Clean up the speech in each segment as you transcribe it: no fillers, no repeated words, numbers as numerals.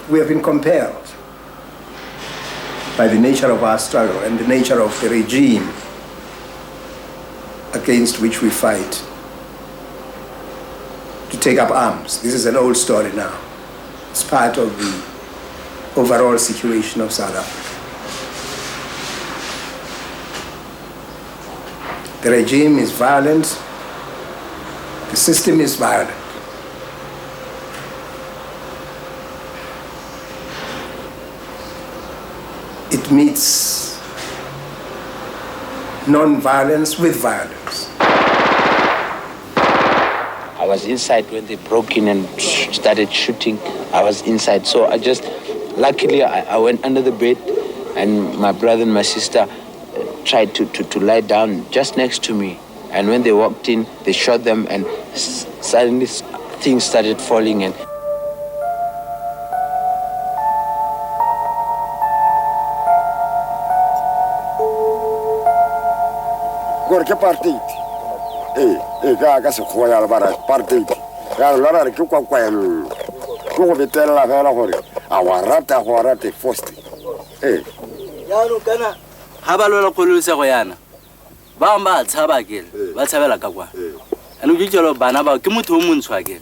we have been compelled by the nature of our struggle and the nature of the regime against which we fight to take up arms. This is an old story now. It's part of the overall situation of South Africa. The regime is violent. The system is violent. It meets non-violence with violence. I was inside when they broke in and started shooting. I was inside, so luckily I went under the bed, and my brother and my sister tried to lie down just next to me. And when they walked in, they shot them, and suddenly things started falling. And apartheid. Ka se khoya la bara apartheid. Ya la re ke kwa go betela fela gore a wa rata first. Ya no kana ha ba lola kgololose go yana. Ba ba tshaba ke ba tshabela ka kwa. Ano ke tsholo bana ba ke motho o montshwa ke.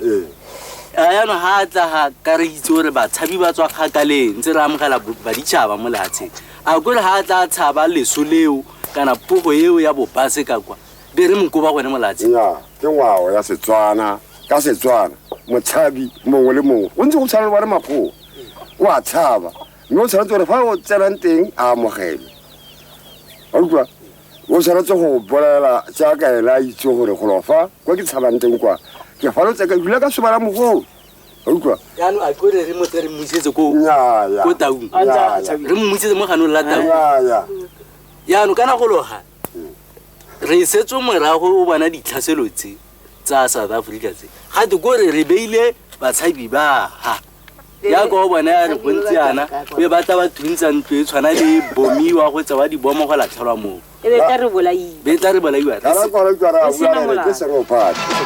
Ya no ha tla ha ka re itse gore ba tshabi ba tswa kgakale ntse re amogela ba ditšhaba mo latshe. A go le ha tla tshaba lesoleo kana pugo eo ya bopase ka kwa. Be re mkoba gone molatsi nya ke ngwao ya Setswana ka Setswana motshabi mongwe le mongwe o ntse go tshwana ba re mapo wa tshaba no tshwana tsore fa o tselang teng a mogele o utlwa o tshwana go bolela tsa ka ela itse gore go lofa kwa ke tshabang teng kwa ke fa lo tseka dula ka sobala mogolo o utlwa ya no a go re mo tere mmusetse ko nya ko taung re mmusetse mo gano la taung ya no kana go loga re setso morago o bona ditlhaselo tsa South Africa tse ga di go re beile batshabi ba ha ya go bona ya re bontsiana be ba tla ba thuntsa ntwe tshwana le bomiwa go tsa ba di bomo go latlhelwa mo be tla re bolaiwa ka ra go re ke se go phatsa